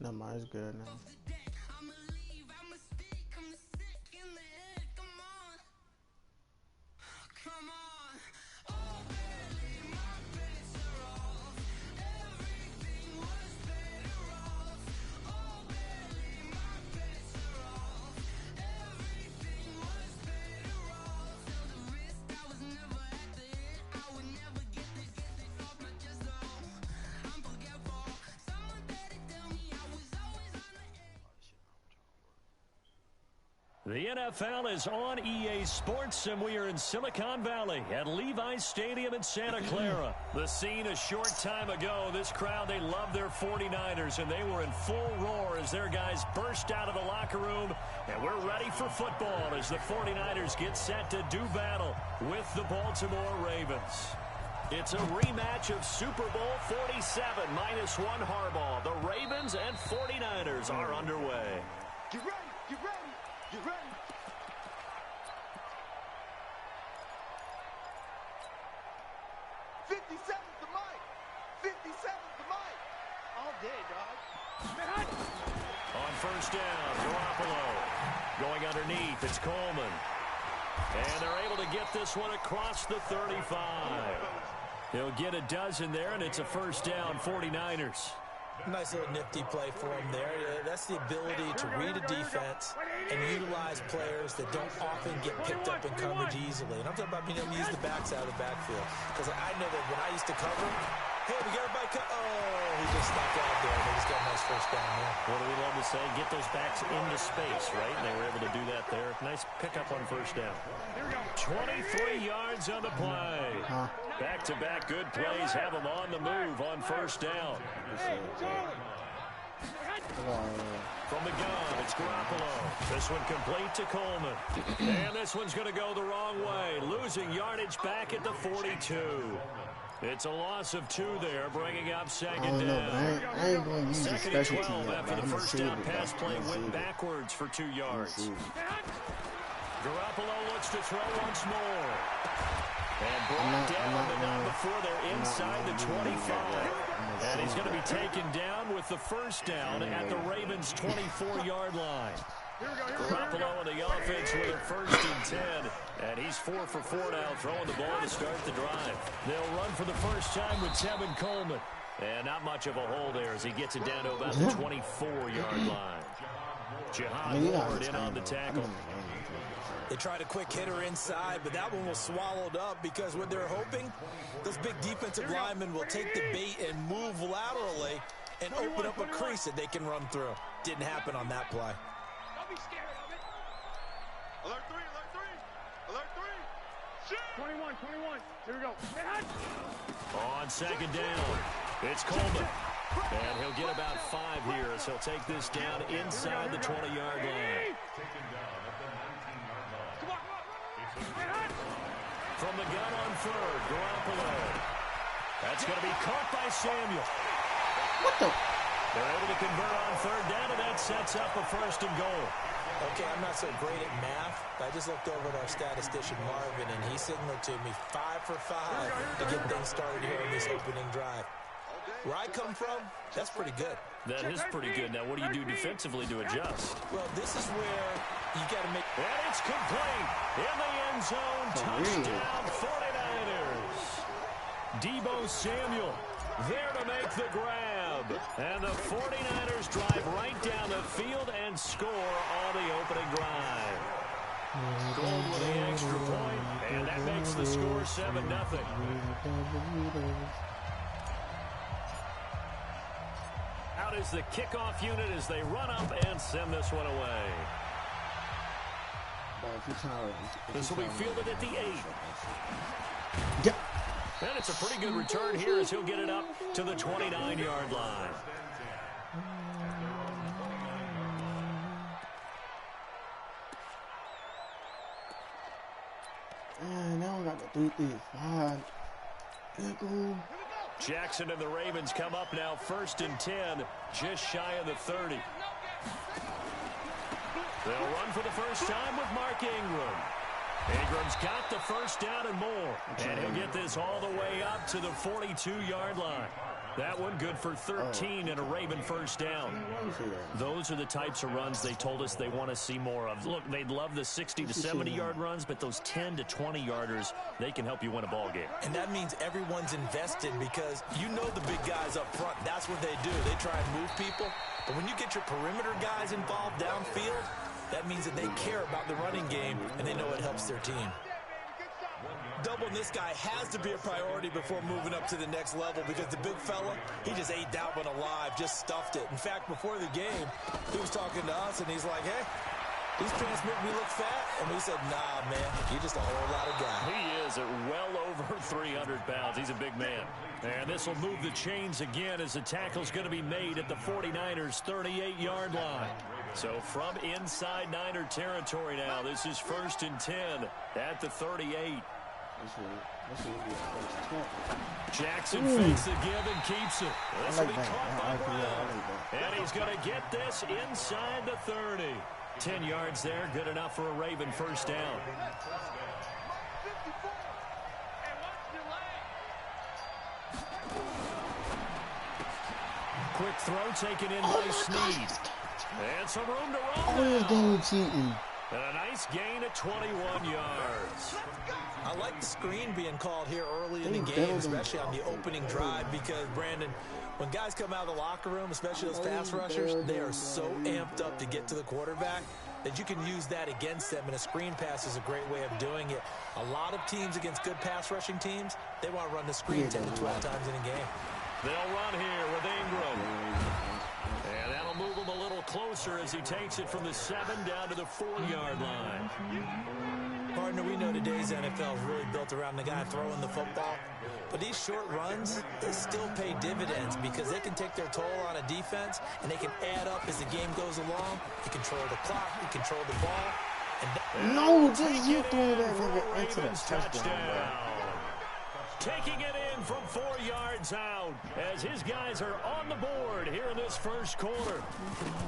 No, mine's good now. The NFL is on EA Sports, and we are in Silicon Valley at Levi's Stadium in Santa Clara. The scene a short time ago, this crowd, they love their 49ers, and they were in full roar as their guys burst out of the locker room. And we're ready for football as the 49ers get set to do battle with the Baltimore Ravens. It's a rematch of Super Bowl 47 -1 Harbaugh. The Ravens and 49ers are underway. Get ready, get ready. You ready? 57's the mic. 57's the mic. All day, dog. On first down, Garoppolo. Going underneath, it's Coleman. And they're able to get this one across the 35. He'll get a dozen there, and it's a first down, 49ers. Nice little nifty play for him there. That's the ability to read a defense and utilize players that don't often get picked up in coverage easily. And I'm talking about being able to use the backside of the backfield. Because I know that when I used to cover, hey, we got everybody cut. Oh, he just snuck out there. And they just got a nice first down there. What do we love to say? Get those backs into space, right? And they were able to do that there. Nice pickup on first down. 23 yards on the play. Back-to-back good plays have them on the move on first down. From the gun, it's Garoppolo. This one complete to Coleman. And this one's going to go the wrong way. Losing yardage back at the 42. It's a loss of 2 there, bringing up second down. I ain't going to use Second the and special 12 team after the first down pass play went back. backwards for 2 yards. Garoppolo looks to throw once more. And brought down, but not before they're inside the 25. And he's going to be taken down with the first down at the Ravens' 24-yard line. Garoppolo and the offense with a first and 10. And he's 4 for 4 now, throwing the ball to start the drive. They'll run for the first time with Tevin Coleman. And not much of a hole there as he gets it down to about the 24-yard line. Jihad Ward in on the tackle. They tried a quick hitter inside, but that one was swallowed up because what they're hoping, those big defensive linemen will take the bait and move laterally and open up a crease that they can run through. Didn't happen on that play. Don't be scared of it. Alert 3, alert 3. Alert 3. Shoot. 21. Here we go. On second down, it's Coleman. And he'll get about 5 here as he'll take this down inside the 20-yard line. From the gun on third, Garoppolo. That's going to be caught by Samuel. What the? They're able to convert on third down, and that sets up a first and goal. Okay, I'm not so great at math, but I just looked over at our statistician, Marvin, and he signaled to me 5 for 5 to get things started here in this opening drive. Where I come from, that's pretty good. That is pretty good. Now, what do you do defensively to adjust? Well, this is where you got to make... And it's complete. In the end zone, touchdown 49ers. Deebo Samuel there to make the grab. And the 49ers drive right down the field and score on the opening drive. Gold with the extra point, and that makes the score 7-0. Out is the kickoff unit as they run up and send this one away. This will be fielded at the 8. Yep. And it's a pretty good return here as he'll get it up to the 29-yard line. Now I got to do this. Jackson and the Ravens come up now first and 10, just shy of the 30. They'll run for the first time with Mark Ingram. Ingram's got the first down and more. And he'll get this all the way up to the 42-yard line. That one good for 13 and a Raven first down. Those are the types of runs they told us they want to see more of. Look, they'd love the 60 to 70-yard runs, but those 10 to 20-yarders, they can help you win a ball game. And that means everyone's invested because you know the big guys up front. That's what they do. They try and move people. But when you get your perimeter guys involved downfield, that means that they care about the running game, and they know it helps their team. Doubling this guy has to be a priority before moving up to the next level because the big fella, he just ate that one alive, just stuffed it. In fact, before the game, he was talking to us, and he's like, hey, these pants make me look fat. And we said, nah, man, you're just a whole lot of guy. He is at well over 300 pounds. He's a big man. And this will move the chains again as the tackle's going to be made at the 49ers' 38-yard line. So from inside Niner territory now, this is 1st and 10 at the 38. Jackson fakes the give and keeps it. This will be caught by Brown. And he's going to get this inside the 30. 10 yards there, good enough for a Raven first down. Quick throw taken in by Snead. And some room to roll. And a nice gain at 21 yards. I like the screen being called here early in the game, especially on the opening drive, because, Brandon, when guys come out of the locker room, especially those pass rushers, they are so amped up to get to the quarterback that you can use that against them, and a screen pass is a great way of doing it. A lot of teams against good pass rushing teams, they want to run the screen 10 to 12 times in a game. They'll run here with Ingram. And that'll move him a little closer as he takes it from the 7 down to the 4-yard line. Partner, we know today's NFL is really built around the guy throwing the football. But these short runs, they still pay dividends because they can take their toll on a defense and they can add up as the game goes along. You control the clock, you control the ball. And no, just you threw that nigga into the touchdown. Taking it in from 4 yards out as his guys are on the board here in this first quarter.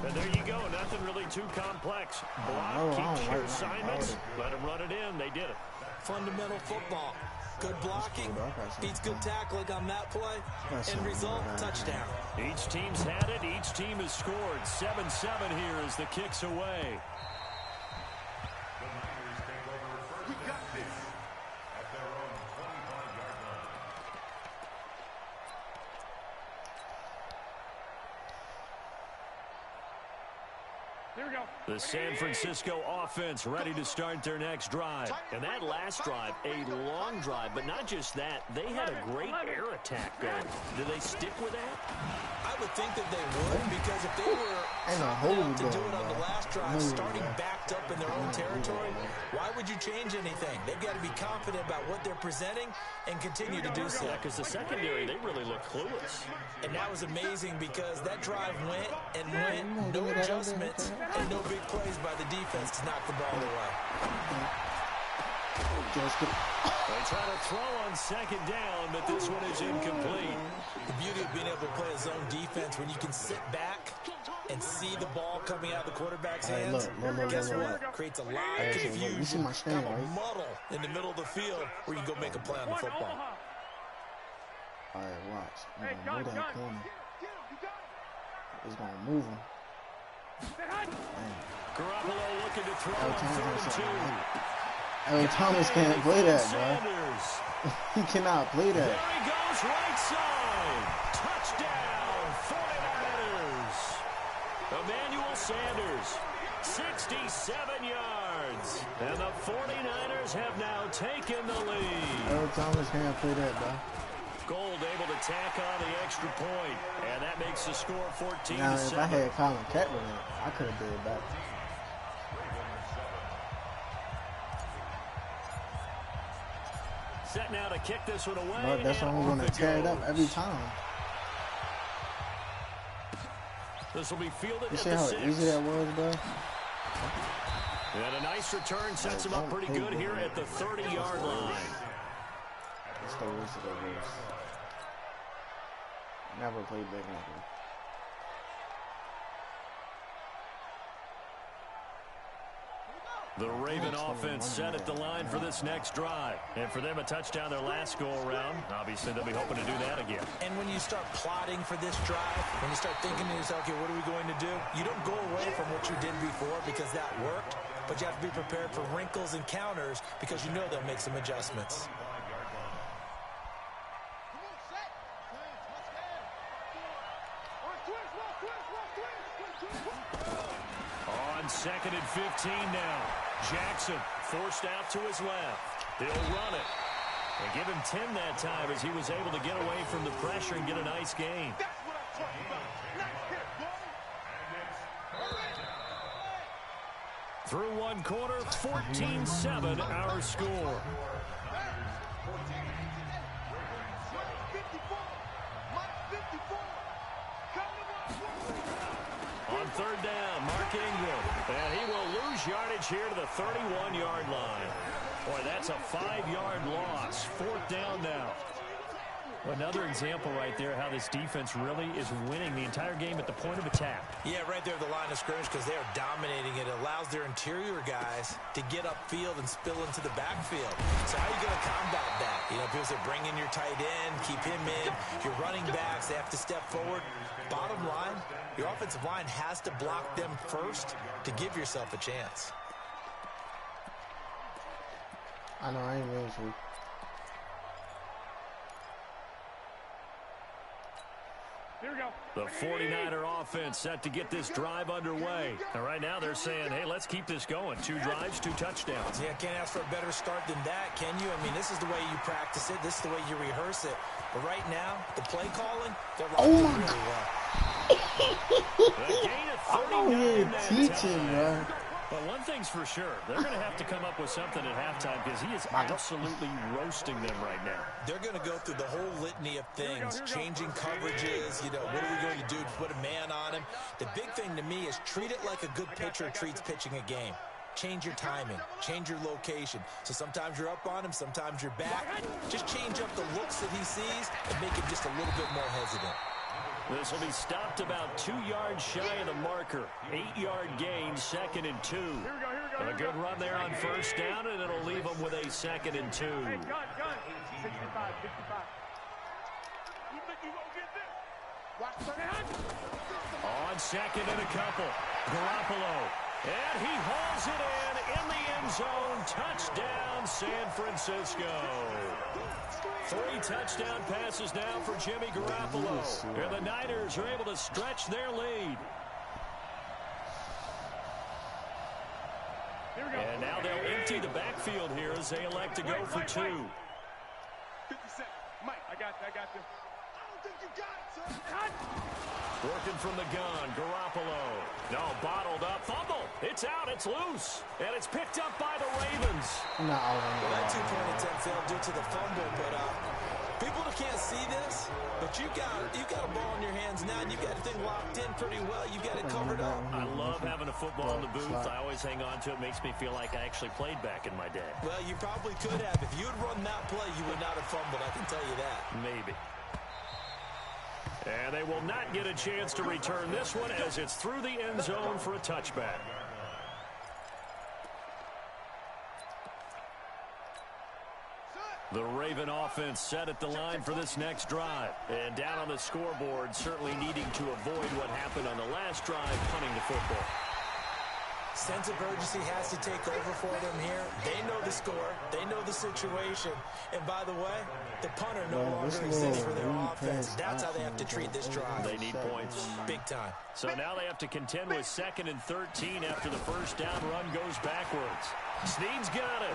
And there you go, nothing really too complex. Block, keep your assignments, let them run it in. They did it. Fundamental football. Good blocking, beats good tackling on that play. End result, touchdown. Each team's had it. Each team has scored. 7-7 here as the kick's away. We got this at their own 25-yard line. Here we go. The San Francisco offense ready to start their next drive. And that last drive, a long drive, but not just that. They had a great air attack going. Do they stick with that? I would think that they would, because if they were to do it on the last drive, starting backed up in their own territory, why would you change anything? They've got to be confident about what they're presenting and continue to do so. Yeah, because the secondary, they really look clueless. And that was amazing because that drive went and went, no adjustments, and no big plays by the defense to knock the ball away. They try to throw on second down, but this one is incomplete. The beauty of being able to play a zone defense when you can sit back and see the ball coming out of the quarterback's hands, guess what? Creates a lot of confusion, kind of a muddle in the middle of the field where you can go make a play on the football. All right, watch. I'm going to move that corner. It's going to move him. Garoppolo looking to throw on 3-2. Thomas can't play that, bro. He cannot play that. There he goes, right side. Touchdown, 49ers. Emmanuel Sanders, 67 yards. And the 49ers have now taken the lead. Thomas can't play that, bro. Gold able to tack on the extra point. And that makes the score 14-7. Now, if I had Colin Kaepernick, I could have did it better. Set now to kick this one away. But that's why we're going to tear it up every time. This will be fielded you at see the how 6. easy that was, bro? And a nice return sets him up pretty good here at the 30-yard line. That's the worst of the worst. Never played big nickel. The Raven offense set at the line for this next drive. And for them, a touchdown their last go-around. Obviously, they'll be hoping to do that again. And when you start plotting for this drive, when you start thinking to yourself, okay, what are we going to do? You don't go away from what you did before because that worked, but you have to be prepared for wrinkles and counters because you know they'll make some adjustments. On 2nd and 15 now. Jackson forced out to his left. He'll run it. And give him 10 that time as he was able to get away from the pressure and get a nice gain. That's what I'm talking about. Nice hit, boy. Through one quarter, 14-7 our score. On 3rd down, Mark Ingram. And he will lose yardage here to the 31-yard line. Boy, that's a 5-yard loss. 4th down now. Another example right there how this defense really is winning the entire game at the point of attack. Yeah, right there at the line of scrimmage because they are dominating it. It allows their interior guys to get upfield and spill into the backfield. So how are you going to combat that? You know, people say bring in your tight end, keep him in. Your running backs, they have to step forward. Bottom line, your offensive line has to block them first to give yourself a chance. I know, I ain't ready to. Here we go. The 49er offense set to get this drive underway. And right now they're saying, hey, let's keep this going. 2 drives, 2 touchdowns. Yeah, can't ask for a better start than that, can you? I mean, this is the way you practice it. This is the way you rehearse it. But right now, the play calling, they're lining really well. The gain of 39 that time. But one thing's for sure, they're going to have to come up with something at halftime because he is absolutely roasting them right now. They're going to go through the whole litany of things, changing coverages, you know, what are we going to do to put a man on him? The big thing to me is treat it like a good pitcher treats pitching a game. Change your timing, change your location. So sometimes you're up on him, sometimes you're back. Just change up the looks that he sees and make him just a little bit more hesitant. This will be stopped about 2 yards shy of the marker. 8-yard gain, 2nd and 2. A good run there on 1st down, and it'll leave them with a 2nd and 2. Hey, gun. 65, 65. You think you gonna get this? Watch the hand. On 2nd and a couple. Garoppolo. And he hauls it in the end zone. Touchdown, San Francisco. 3 touchdown passes now for Jimmy Garoppolo. And the Niners are able to stretch their lead. And now they'll empty the backfield here as they elect to go for 2. 50 seconds. Mike, I got you. I don't think you got it, son. Working from the gun, Garoppolo. No, bottled up. Fumble. It's out. It's loose. And it's picked up by the Ravens. No. Well, that 2-point attempt failed due to the fumble, but people that can't see this, but you got a ball in your hands now, and you got the thing locked in pretty well. You got it covered up. I love having a football in the booth. I always hang on to it. Makes me feel like I actually played back in my day. Well, you probably could have. If you had run that play, you would not have fumbled. I can tell you that. Maybe. And they will not get a chance to return this one as it's through the end zone for a touchback. The Raven offense set at the line for this next drive. And down on the scoreboard, certainly needing to avoid what happened on the last drive, punting the football. Sense of urgency has to take over for them here. They know the score. They know the situation. And by the way, the punter no longer exists for their offense. That's how they have to treat this drive. They need points. Big time. So now they have to contend with 2nd and 13 after the 1st down run goes backwards. Snead's got it.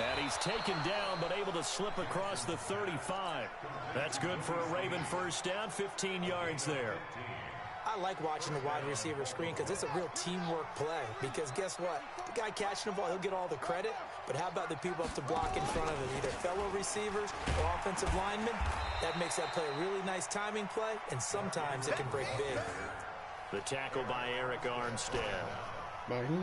And he's taken down, but able to slip across the 35. That's good for a Raven 1st down, 15 yards there. I like watching the wide receiver screen because it's a real teamwork play. Because guess what? The guy catching the ball, he'll get all the credit. But how about the people up to block in front of him? Either fellow receivers or offensive linemen. That makes that play a really nice timing play, and sometimes it can break big. The tackle by Eric Armstead.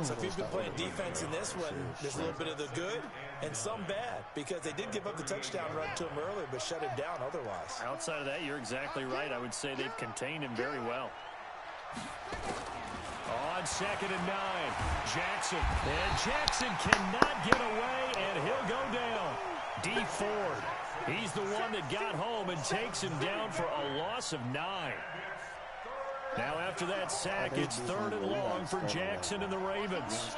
So if you've been playing defense in this one, there's a little bit of the good and some bad, because they did give up the touchdown run to him earlier, but shut him down otherwise. Outside of that, you're exactly right. I would say they've contained him very well. On 2nd and 9. Jackson. And Jackson cannot get away, and he'll go down. D. Ford. He's the one that got home and takes him down for a loss of 9. Now after that sack, it's 3rd and long for Jackson and the Ravens.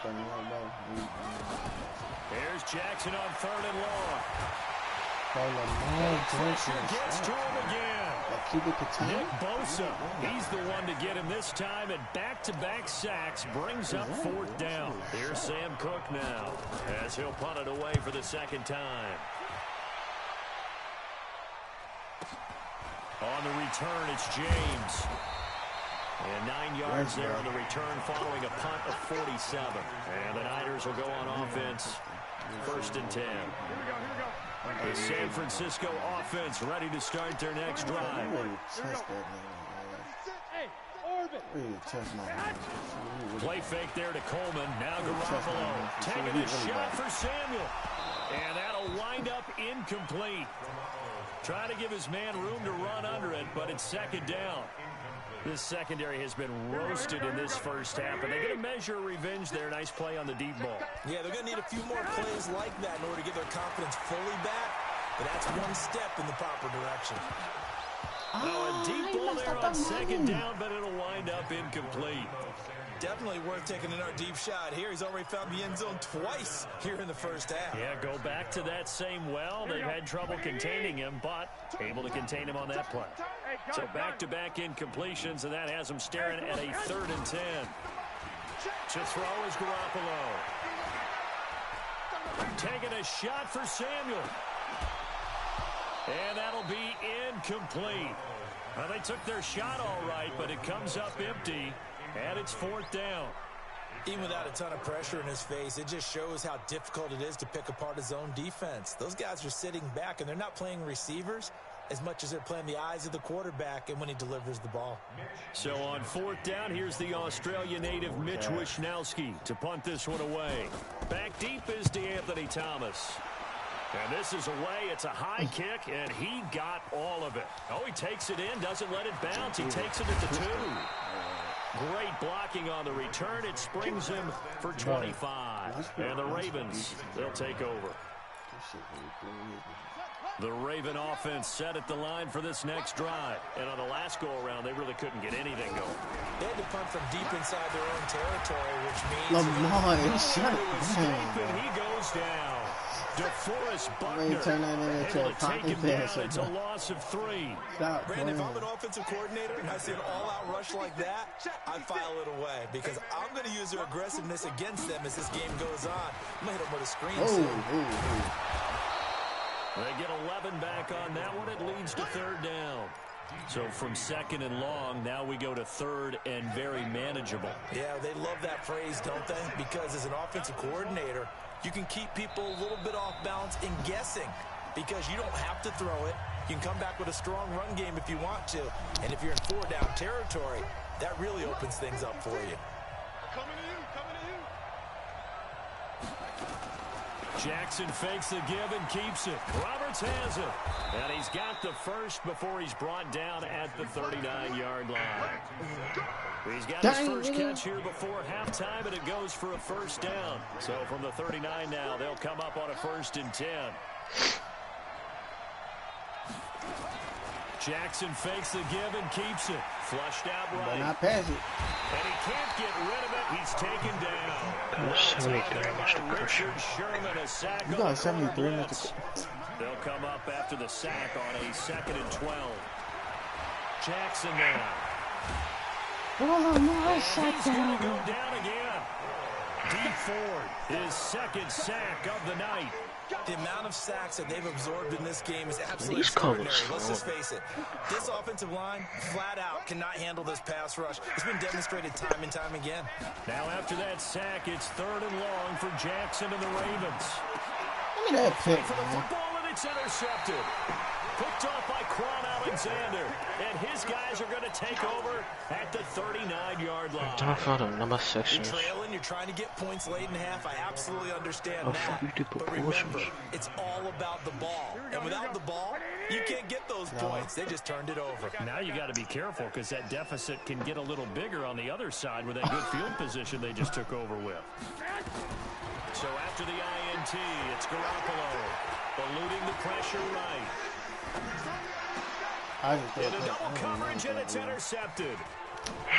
Here's Jackson on 3rd and long. Pressure gets to him again. Nick Bosa, he's the one to get him this time, and back-to-back sacks brings up 4th down. Here's Sam Cook now, as he'll punt it away for the 2nd time. On the return, it's James. And 9 yards there on the return following a punt of 47. And the Niners will go on offense, 1st and 10. The San Francisco offense ready to start their next drive. Play fake there to Coleman. Now Garoppolo taking a shot for Samuel. And that'll wind up incomplete. Trying to give his man room to run under it, but it's 2nd down. This secondary has been roasted in this first half, and they're going to measure revenge there. Nice play on the deep ball. Yeah, they're going to need a few more plays like that in order to get their confidence fully back, but that's one step in the proper direction. A deep ball there on 2nd down, but it'll wind up incomplete. Definitely worth taking another deep shot here. He's already found the end zone twice here in the first half. Yeah, go back to that same well. They've had trouble containing him, but able to contain him on that play. So back-to-back incompletions, and that has him staring at a 3rd and 10. To throw is Garoppolo. Taking a shot for Samuel. And that'll be incomplete. Well, they took their shot all right, but it comes up empty. And it's 4th down. Even without a ton of pressure in his face, it just shows how difficult it is to pick apart his own defense. Those guys are sitting back, and they're not playing receivers as much as they're playing the eyes of the quarterback and when he delivers the ball. So on 4th down, here's the Australia native Mitch Wishnowski to punt this one away. Back deep is DeAnthony Thomas. And this is away. It's a high kick, and he got all of it. Oh, he takes it in, doesn't let it bounce. He takes it at the 2. Great blocking on the return. It springs him for 25. And the Ravens, they'll take over. The Raven offense set at the line for this next drive. And on the last go-around, they really couldn't get anything going. They had to punt from deep inside their own territory, which means he goes down. DeForest Buckner able to take him down. It's a loss of 3. Brandon, if I'm an offensive coordinator and I see an all-out rush like that, I file it away because I'm going to use their aggressiveness against them as this game goes on. I'm going to hit them with a screen soon. They get 11 back on that one. It leads to 3rd down. So from 2nd and long, now we go to 3rd and very manageable. Yeah, they love that phrase, don't they? Because as an offensive coordinator, you can keep people a little bit off balance and guessing because you don't have to throw it. You can come back with a strong run game if you want to. And if you're in 4-down territory, that really opens things up for you. Coming to you, coming to you. Jackson fakes the give and keeps it. Roberts has it. And he's got the first before he's brought down at the 39-yard line. He's got his first catch here before halftime, and it goes for a 1st down. So from the 39 now, they'll come up on a 1st and 10. Jackson fakes the give and keeps it. Flushed out right. Not pass it. And he can't get rid of it. He's taken down. Richard Sherman, a sack. You got 73. They'll come up after the sack on a 2nd and 12. Jackson now. Oh, no, he's going to go down again. D. Ford, his 2nd sack of the night. The amount of sacks that they've absorbed in this game is absolutely extraordinary. Let's just face it. This offensive line, flat out, cannot handle this pass rush. It's been demonstrated time and time again. Now after that sack, it's 3rd and long for Jackson and the Ravens. Look at that pick, for the football, and it's intercepted. Picked off by Quan Alexander. And his guys are going to take over at the 39 39-yard line. I found a number section. You're trailing, you're trying to get points late in half. I absolutely understand that. But remember, it's all about the ball. And without the ball, you can't get those points. They just turned it over. Now you got to be careful because that deficit can get a little bigger on the other side with that good field position they just took over with. So after the INT, it's Garoppolo eluding the pressure right. Into double coverage, and it's intercepted.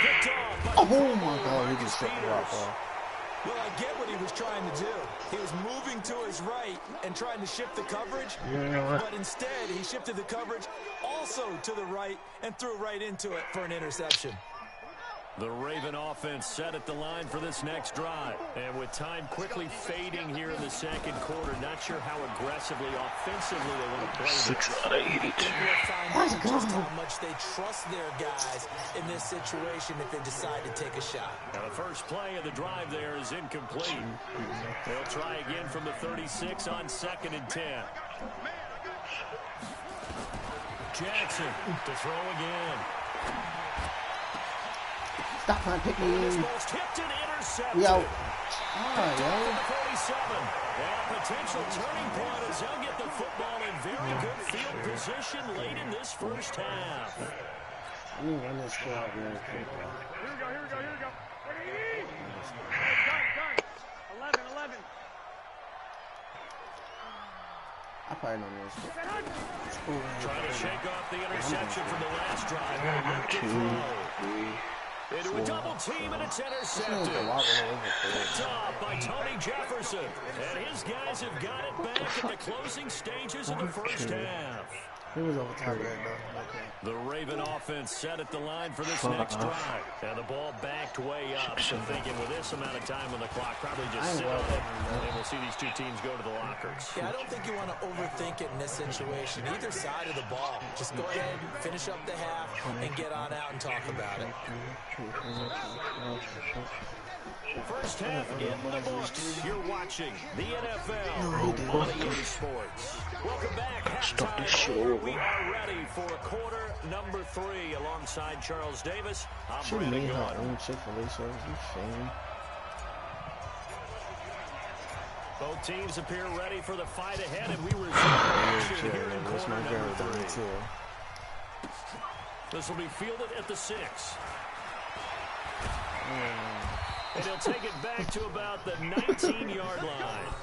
Picked off by oh my God, he just took the rock off. Well, I get what he was trying to do. He was moving to his right and trying to shift the coverage, but instead he shifted the coverage also to the right and threw right into it for an interception. The Raven offense set at the line for this next drive. And with time quickly fading here in the second quarter, not sure how aggressively, offensively they want to play. 6 out of 8. Just how much they trust their guys in this situation if they decide to take a shot. Now the first play of the drive there is incomplete. They'll try again from the 36 on 2nd and 10. Jackson to throw again. Stop trying to pick me. Tipped and intercepted. Yo. The 47. And a potential turning point as they'll get the football in very good field position late in this first half. Let me run this squad real quick. Here we go. Done. 11. I probably don't know this. Trying to shake off the interception from the last drive. 1, 2, 3. Into a double team, and it's intercepted. Picked off by Tony Jefferson. And his guys have got it back at the closing stages of the first half. He was over top of that, though. Okay. The Raven offense set at the line for this next drive. And the ball backed way up. So thinking with this amount of time on the clock, probably just sit on it. And we'll see these two teams go to the lockers. Yeah, I don't think you want to overthink it in this situation. Either side of the ball. Just go ahead, finish up the half, and get on out and talk about it. First half in the books. You're watching the NFL on EA Sports. Welcome back. Halftime. We are ready for quarter number 3 alongside Charles Davis. I'm Brandon Gordon. Both teams appear ready for the fight ahead, and we resume action here in quarter number 3. This will be fielded at the 6. And he'll take it back to about the 19-yard line.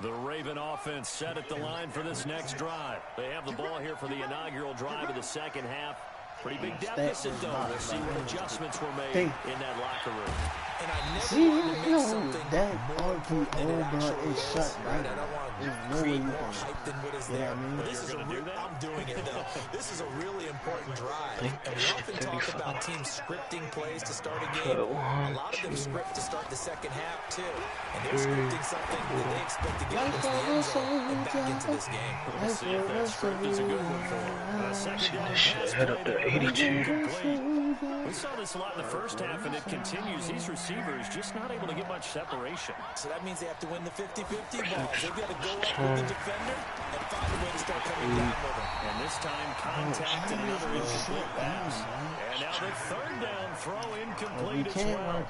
The Raven offense set at the line for this next drive. They have the ball here for the inaugural drive of the second half. Pretty big deficit, though. We'll see what adjustments were made in that locker room. And I never See, want to make something that more important than it actually is is, shut right? down. I don't want to There's no way create you more can- hype than what is You know there. what I mean? But this is a I'm doing it, though. This is a really important drive. And we often talk about teams scripting plays to start a game. A lot of them script to start the second half, too. And they're scripting something that they expect to get into the end zone and back into this game. We'll see if that script is a good one for them. Second down pass Head up to 82. complete. We saw this a lot in the first half, and it continues. These receivers just not able to get much separation. So that means they have to win the 50-50 balls. They've got to go up with the defender and find a way to start coming down with him. And this time, contact and another incomplete pass. And now the third down throw incomplete as well.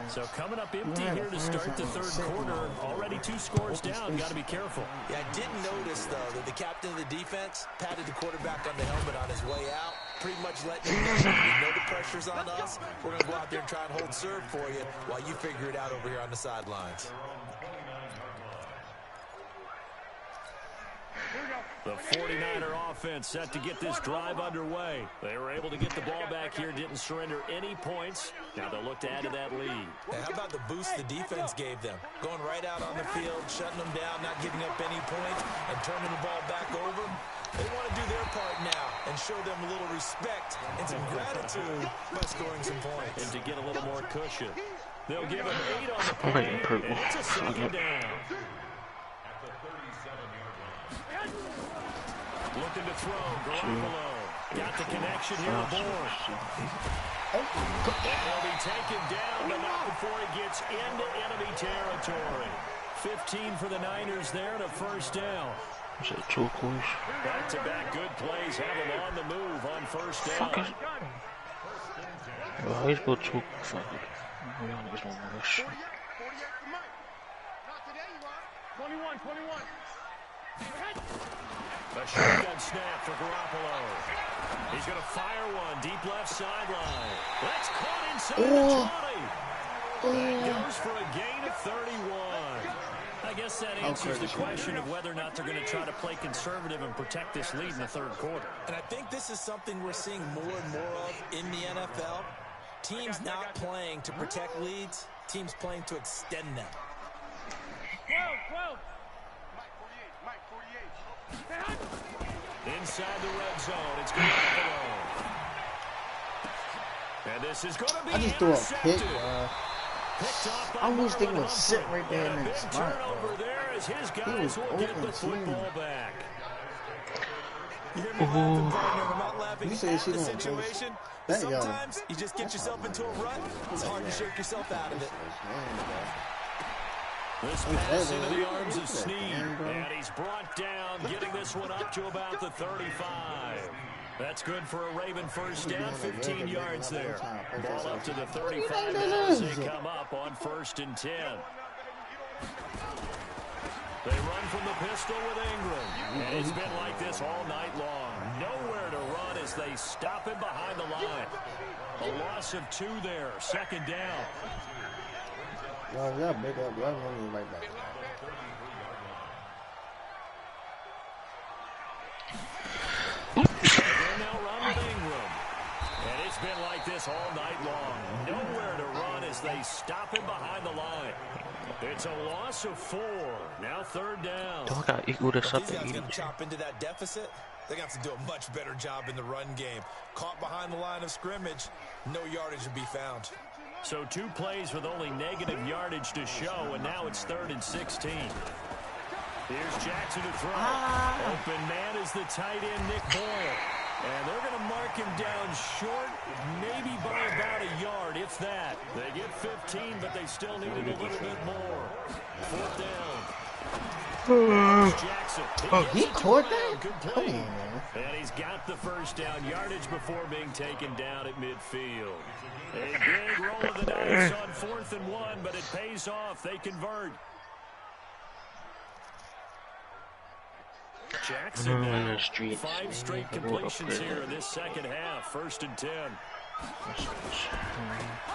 So coming up empty here to start the third quarter. Already 2 scores down. Got to be careful. Yeah, I did notice, though, that the captain of the defense patted the quarterback on the helmet on his way out, pretty much letting him know, we know the pressure's on us. We're going to go out there and try and hold serve for you while you figure it out over here on the sidelines. The 49er offense set to get this drive underway. They were able to get the ball back here, didn't surrender any points. Now they'll look to add to that lead. And how about the boost the defense gave them? Going right out on the field, shutting them down, not giving up any points, and turning the ball back over. They want to do their part now and show them a little respect and some gratitude by scoring some points. And to get a little more cushion. They'll give him 8 on the play, and it's a second down. Looking to throw, Garoppolo. Got the connection here aboard. He'll be taken down, but not before he gets into enemy territory. 15 for the Niners there and a first down. Is it too close? Back-to-back good plays have them on the move on first down. Fuck it. Well, he's got too fuck it. He's not worse. 21. A shotgun snap for Garoppolo. He's going to fire one deep left sideline. That's caught inside the 20. That goes for a gain of 31. I guess that answers the question of whether or not they're going to try to play conservative and protect this lead in the third quarter. And I think this is something we're seeing more and more of in the NFL. Teams not playing to protect leads, teams playing to extend them. 12. Inside the red zone, it's Garoppolo. And this is going to be I just threw a pick, bro. I wish they would sit right there in that spot, Turnover there as his guys will get the football back. You're gonna be laughing, partner. I'm not laughing You say at she the gonna situation. that Sometimes you just get yourself into a rut. It's hard to shake yourself out of it. This pass into the arms of Snead, and he's brought down, getting this one up to about the 35. That's good for a Raven first down, 15 yards there. Ball up to the 35 now as they come up on 1st and 10. They run from the pistol with Ingram, and it's been like this all night long. Nowhere to run as they stop him behind the line. A loss of 2 there, 2nd down. Y'all big up. Y'all running right back. They'll now run with Ingram. And it's been like this all night long. Nowhere to run as they stop him behind the line. It's a loss of 4. Now 3rd down. Y'all got equal to If these something. guys can chop into that deficit, they're going to have to do a much better job in the run game. Caught behind the line of scrimmage, no yardage to be found. So 2 plays with only negative yardage to show, and now it's 3rd and 16. Here's Jackson to throw. Open man is the tight end, Nick Boyle. And they're going to mark him down short, maybe by about a yard, if that. They get 15, but they still needed a little bit more. 4th down. Jackson. He caught that? Complete. Come on, man. And he's got the first down yardage before being taken down at midfield. A big roll of the dice on 4th and 1, but it pays off. They convert. Jackson now, 5 straight completions here in this second half. 1st and 10.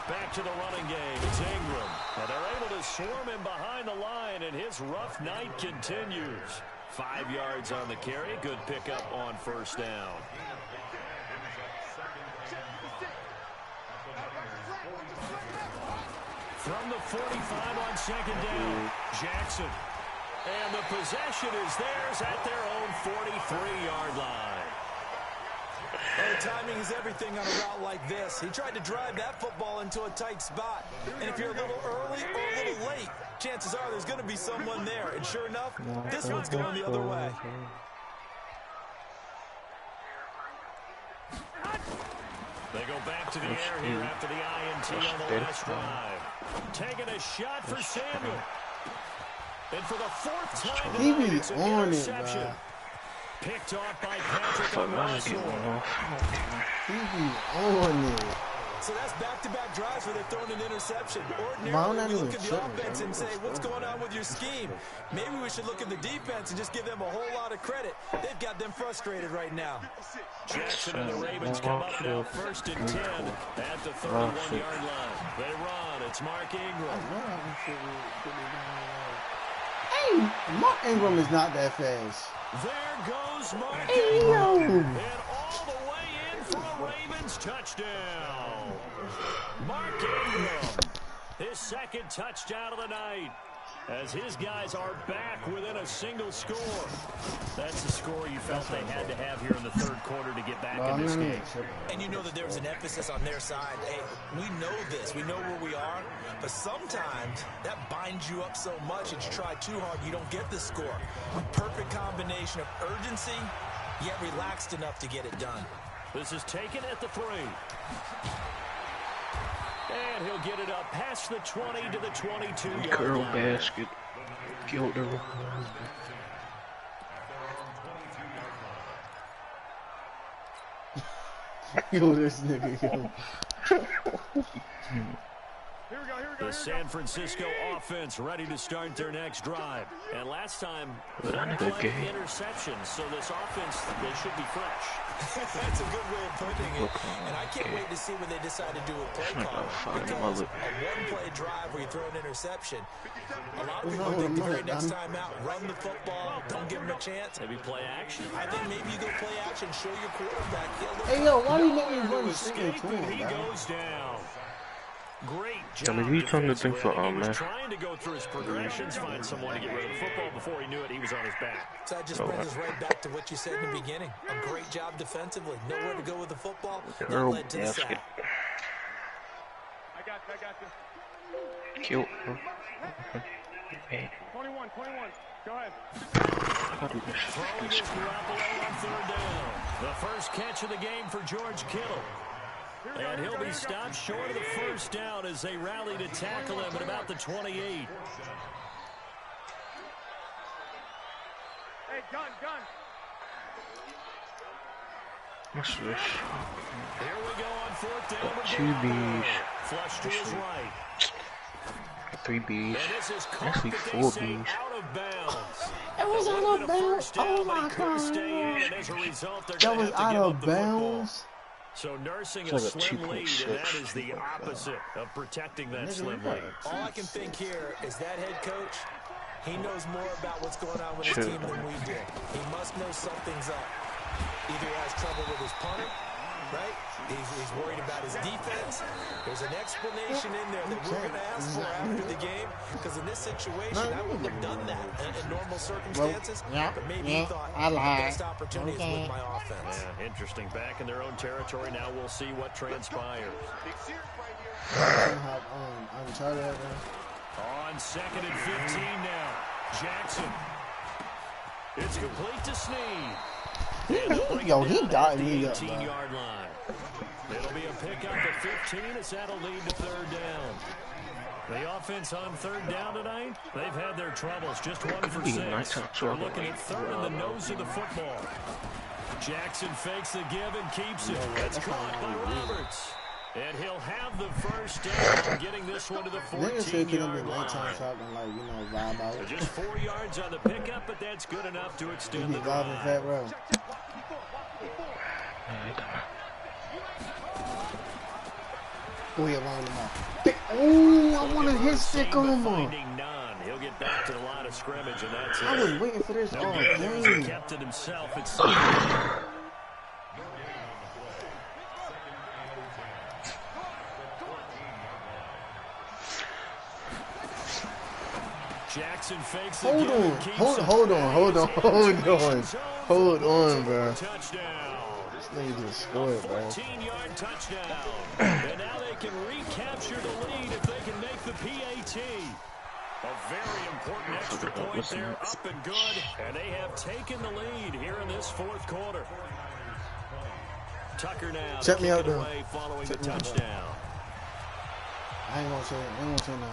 Back to the running game. It's Ingram. And they're able to swarm him behind the line, and his rough night continues. 5 yards on the carry. Good pickup on 1st down. From the 45 on 2nd down, Jackson. And the possession is theirs at their own 43-yard line. And timing is everything on a route like this. He tried to drive that football into a tight spot. And if you're a little early or a little late, chances are there's going to be someone there. And sure enough, this one's going the other way. They go back to the air here after the INT on the last drive. Taking a shot for Samuel. And for the 4th time He tonight, be it's an on it, interception. bro. Picked off by Patrick O'Connell. He be on it. So that's back-to-back drives where they've thrown an interception. Why Ordinarily, not we look even at the tripping, offense bro? and say, what's going on with your scheme? Maybe we should look at the defense and just give them a whole lot of credit. They've got them frustrated right now. Jackson and the Ravens come up now 1st and 10 at the 31-yard line. They run. It's Mark Ingram. Hey, Mark Ingram is not that fast. There goes Mark Hey, Ingram. yo. And all the way in for a Ravens touchdown. Mark Ingram, his 2nd touchdown of the night, as his guys are back within a single score. That's the score you felt they had to have here in the 3rd quarter to get back in this game. And you know that there was an emphasis on their side. Hey, we know this. We know where we are. But sometimes that binds you up so much and you try too hard, you don't get the score. A perfect combination of urgency, yet relaxed enough to get it done. This is taken at the 3. And he'll get it up past the 20 to the 22-yard Curl line. basket. Killed the Yo, this nigga, yo. The San Francisco offense ready to start their next drive. And last time, interceptions, so this offense, they should be fresh. That's a good way of putting it. And I can't wait to see when they decide to do a play call. Because a one-play drive where you throw an interception, a lot of people think the very next time out, run the football, don't give them a chance. Maybe play action. I think maybe you go play action, show your quarterback. Hey, yo, why do you let me run escape and he goes down? Great job. He's trying to think for man. Trying to go through his progressions, find someone to get rid of the football. Before he knew it, he was on his back. So that just brings us right back to what you said in the beginning. A great job defensively. Nowhere to go with the football. That led to the sack. I got you. Cute. 21. Go ahead. Throwing is Garoppolo on third down. The first catch of the game for George Kittle. And he'll be stopped short of the first down as they rally to tackle him at about the 28. Hey, gun. What's this? Here we go on fourth down. Two B's. Flush to his right. 3 B's. Actually 4 B's. It was out of bounds. Oh my god. That was out of bounds. So nursing a slim lead, and that is the opposite of protecting that slim lead. All I can think here is that head coach, he knows more about what's going on with his team than we do. He must know something's up. Either he has trouble with his punter, right? He's worried about his defense. There's an explanation in there that we're going to ask for after the game, because in this situation, I wouldn't have done that in normal circumstances. But maybe he thought the best opportunity is with my offense. Yeah, interesting. Back in their own territory. Now we'll see what transpires. On 2nd and 15 now. Jackson. It's complete to Snead. Yo, he got me up, 18-yard line. It'll be a pickup at 15 as that'll lead to third down. The offense on third down tonight, they've had their troubles. Just 1 for 6. They're looking at third in the nose of the football. Jackson fakes the give and keeps it. That's caught by Roberts. And he'll have the first down, getting this one to the 14-yard line. Just 4 yards on the pickup, but that's good enough to extend the drive. Oh, I want to hit stick on him. He'll get back to the line of scrimmage, and that's it. I was waiting for this all game. He kept it himself. It's Jackson fakes the hold on, bro. Touchdown. This nigga just scored, bro. 14-yard touchdown. And now they can recapture the lead if they can make the PAT. A very important extra point there, up and good. And they have taken the lead here in this fourth quarter. Tucker now check me out, though. Following the touchdown. I ain't gonna say nothing.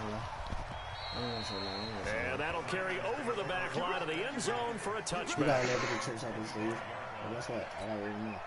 And that'll carry over the back line of the end zone for a touchback. You gotta let the tricks up his sleeve. Guess what? I gotta read more.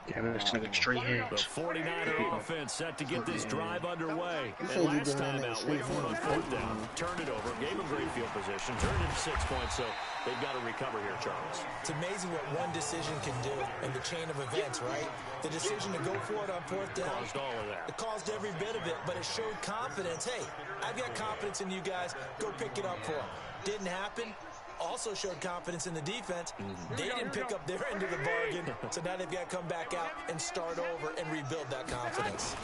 Damn, this nigga straight hands. The 49er offense set to get this drive underway. And last time out, wait for it on fourth down, turned it over, gave him great field position, turned it to 6 points, so they've got to recover here, Charles. It's amazing what one decision can do in the chain of events, right? The decision to go for it on fourth down. Caused all of that. It caused every bit of it, but it showed confidence. Hey, I've got confidence in you guys. Go pick it up for them. Didn't happen. Also showed confidence in the defense. They didn't pick up their end of the bargain, so now they've got to come back out and start over and rebuild that confidence.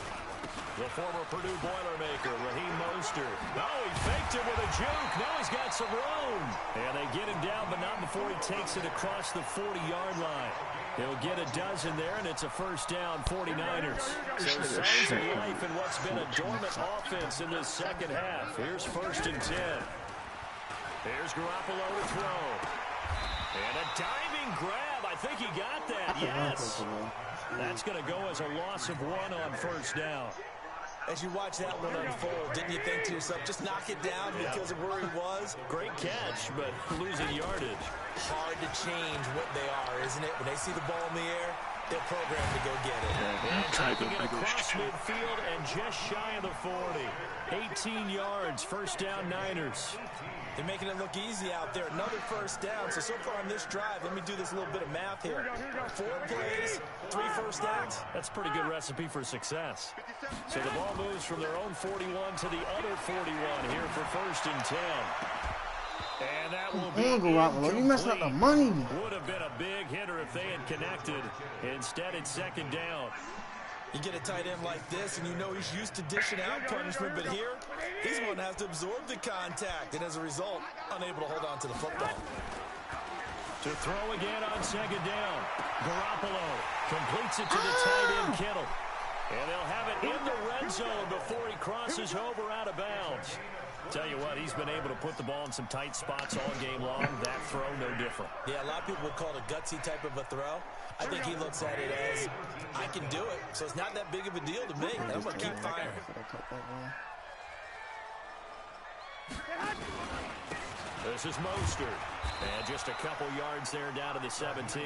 The former Purdue Boilermaker, Raheem Mostert. Oh, he faked it with a juke. Now he's got some room. And they get him down, but not before he takes it across the 40-yard line. He'll get a dozen there, and it's a first down, 49ers. So signs of life in what's been a dormant offense in this second half. Here's 1st and 10. There's Garoppolo to throw. And a diving grab. I think he got that. Yes. That's going to go as a loss of 1 on first down. As you watch that one unfold, didn't you think to yourself, just knock it down because of where he was? Great catch, but losing yardage. Hard to change what they are, isn't it? When they see the ball in the air, they're programmed to go get it. And taking it across midfield and just shy of the 40. 18 yards, first down Niners. They're making it look easy out there. Another first down. So far on this drive, let me do this little bit of math here. 4 plays, 3 first downs. That's a pretty good recipe for success. So the ball moves from their own 41 to the other 41 here for first and 10. And that will be incomplete. You messing up the money. Would have been a big hitter if they had connected. Instead, it's second down. You get a tight end like this, and you know he's used to dishing out punishment, but here, he's going to have to absorb the contact, and as a result, unable to hold on to the football. To throw again on second down. Garoppolo completes it to the tight end, Kittle. And they'll have it in the red zone before he crosses over out of bounds. Tell you what, he's been able to put the ball in some tight spots all game long. That throw, no different. Yeah, a lot of people would call it a gutsy type of a throw. I think he looks at it as, I can do it. So it's not that big of a deal to me. I'm going to keep firing. This is Mostert. And just a couple yards there down to the 17.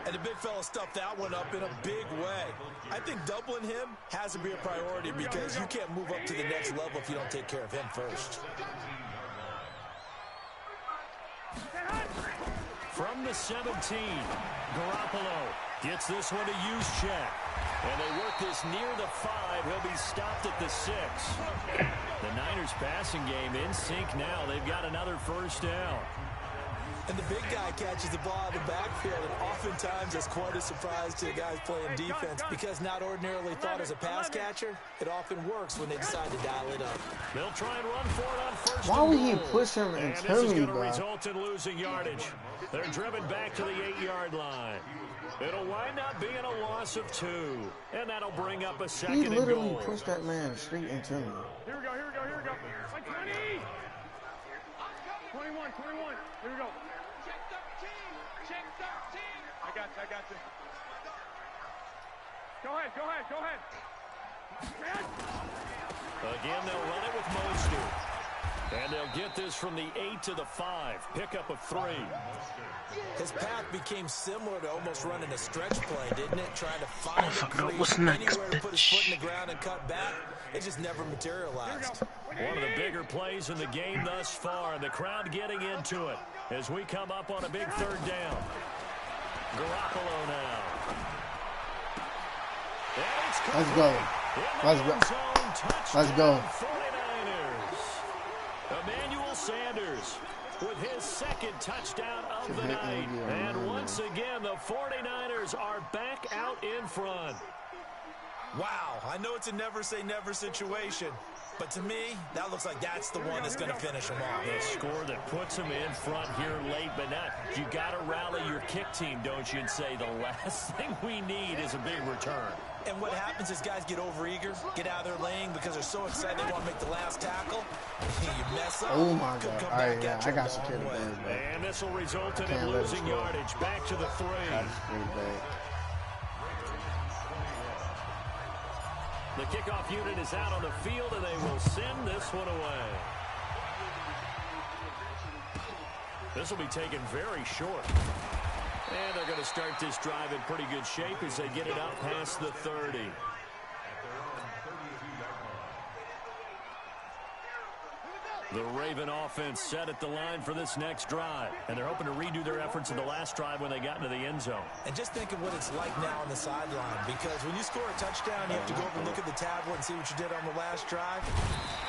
And the big fella stuffed that one up in a big way. I think doubling him has to be a priority because you can't move up to the next level if you don't take care of him first. From the 17, Garoppolo gets this one to Juszczyk. And they work this near the 5. He'll be stopped at the 6. The Niners passing game in sync now. They've got another first down. And the big guy catches the ball out of the backfield, and oftentimes that's quite a surprise to the guys playing defense because not ordinarily thought as a pass catcher, it often works when they decide to dial it up. They'll try and run for it on first. Why would he push him and this turn is me, going to result in losing yardage. They're driven back to the 8-yard line. It'll wind up being a loss of 2, and that'll bring up a second and goal. He literally pushed that man straight into me. Here we go. Like 20. 21. Here we go. I got you. Go ahead. Again, they'll run it with Mostert. And they'll get this from the 8 to the 5. Pickup of 3. His path became similar to almost running a stretch play, didn't it? Trying to find anywhere to put his foot in the ground and cut back. It just never materialized. One of the bigger plays in the game thus far. The crowd getting into it as we come up on a big third down. Garoppolo now. Let's go. Let's go. 49ers. Emmanuel Sanders with his second touchdown of the night. And once again, the 49ers are back out in front. Wow, I know it's a never say never situation, but to me, that looks like that's the one that's going to finish them off. The score that puts them in front here late, but not. You got to rally your kick team, don't you, and say the last thing we need is a big return. And what happens is guys get overeager, get out of their lane because they're so excited they want to make the last tackle. You mess up. Oh my God! All right, yeah, I got security. And this will result in losing yardage. Back to the 3. The kickoff unit is out on the field, and they will send this one away. This will be taken very short. And they're going to start this drive in pretty good shape as they get it up past the 30. The Raven offense set at the line for this next drive. And they're hoping to redo their efforts in the last drive when they got into the end zone. And just think of what it's like now on the sideline. Because when you score a touchdown, you have to go over and look at the tablet and see what you did on the last drive.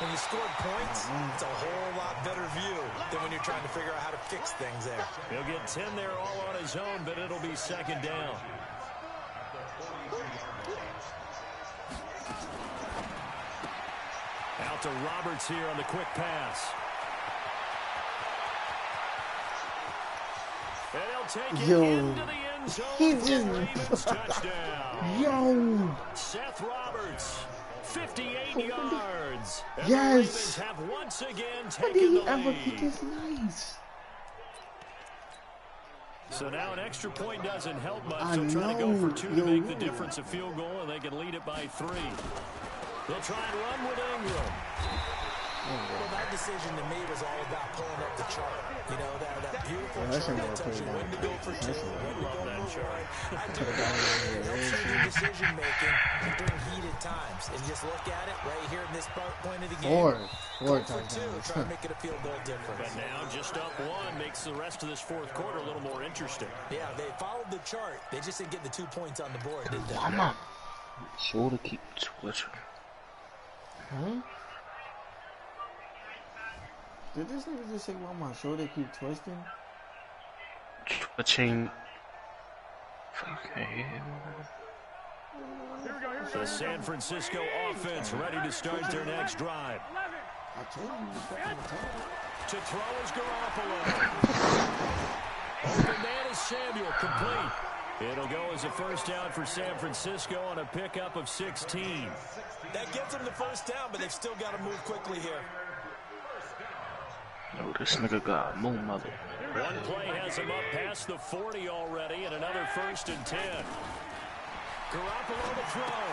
When you scored points, it's a whole lot better view than when you're trying to figure out how to fix things there. He'll get 10 there all on his own, but it'll be second down. Out to Roberts here on the quick pass. And he'll take it into the end zone for a Ravens touchdown. Yo! Seth Roberts, 58 yards. And yes! The Ravens have once again taken the lead. This nice. So now an extra point doesn't help much. They'll try to go for 2 to make the difference a field goal, and they can lead it by 3. They'll try and run with Ingram. Well, that decision to me was all about pulling up the chart. You know, that beautiful chart that tells you when to go for two, when to go for one. I do that. It helps you in your decision-making during heated times. And just look at it right here in this point of the game. Four touchdowns. Try to make it a field goal difference. But now just up one makes the rest of this fourth quarter a little more interesting. Yeah, they followed the chart. They just didn't get the 2 points on the board, did they? Come on. Shoulder keep twitching. Huh? Did this nigga just say why my shoulder keep twisting? Twitching. The San Francisco offense ready to start their next drive. I told you To throw is Garoppolo. Open man is Samuel, complete. It'll go as a first down for San Francisco on a pickup of 16. That gets them the first down, but they've still got to move quickly here. No, this nigga got a moon mother. One play has him up past the 40 already, and another 1st and 10. Garoppolo to throw.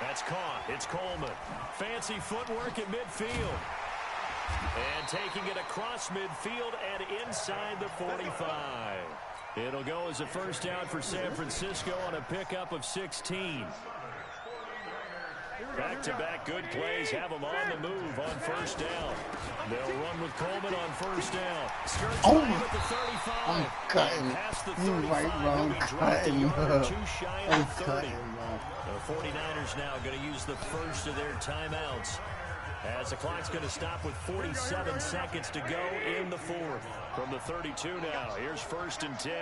That's caught. It's Coleman. Fancy footwork at midfield. And taking it across midfield and inside the 45. It'll go as a first down for San Francisco on a pickup of 16. Back-to-back good plays have them on the move on first down. They'll run with Coleman on first down. Skirts by him at the 35. I'm cutting. Past the 35, You right, bro. he'll I'm be dropped a cutting. yard or two shy of I'm the 30. cutting, bro. The 49ers now going to use the first of their timeouts, as the clock's going to stop with 47 seconds to go in the fourth. From the 32 now, here's 1st and 10.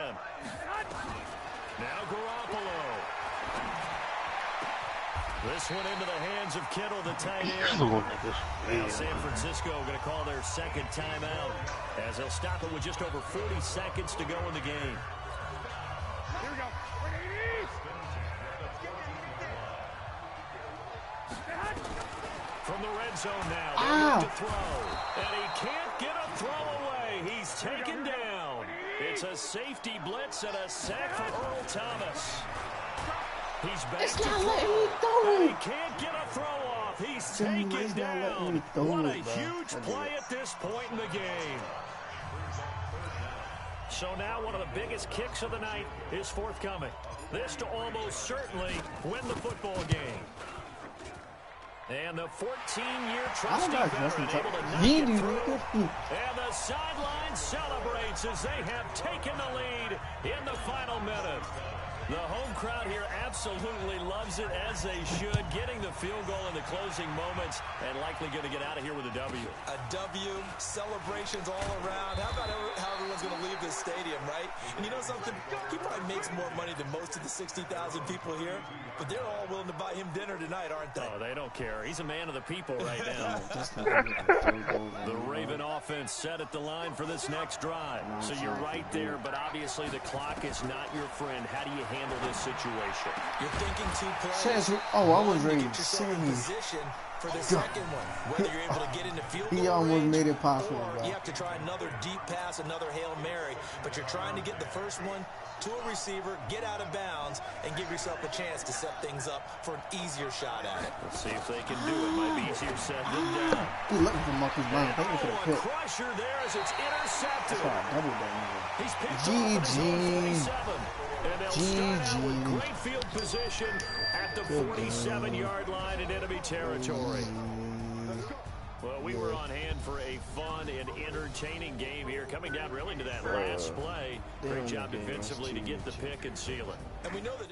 Now Garoppolo. This one into the hands of Kittle, the tight end. Now San Francisco going to call their second timeout, as they'll stop it with just over 40 seconds to go in the game. Here we go. From the red zone now, they look to throw, and he can't get a throw away. He's taken down. It's a safety blitz and a sack for Earl Thomas. He's back It's to not throw, letting me throw. and he can't get a throw off. He's taken down. What a huge play at this point in the game. So now one of the biggest kicks of the night is forthcoming. This to almost certainly win the football game. And the 14-year trusty veteran able to knock it through. And the sideline celebrates as they have taken the lead in the final minute. The home crowd here absolutely loves it, as they should, getting the field goal in the closing moments and likely going to get out of here with a W. A W, celebrations all around. How about how everyone's going to leave this stadium, right? And you know something? He probably makes more money than most of the 60,000 people here, but they're all willing to buy him dinner tonight, aren't they? Oh, they don't care. He's a man of the people right now. The Raven offense set at the line for this next drive. So you're right there, but obviously the clock is not your friend. How do you handle this situation? You're thinking 2 plays. I was ready Get to yourself in sing. position for the second one. Whether you're able to get into field goal He almost range, made it possible, or bro. you have to try another deep pass, another Hail Mary, but you're trying to get the first one to a receiver, get out of bounds, and give yourself a chance to set things up for an easier shot at it. Let's see if they can do it. Might be easier said than done. He's looking for Marcus Brown. Thank you for the A pick. crusher there as it's intercepted. That's why I doubled that He's picked off at his own 47. And they'll start out with GG. great field position at the 47-yard line in enemy territory. Well, we were on hand for a fun and entertaining game here, coming down really to that last play. Great job defensively to get the pick and seal it. And we know that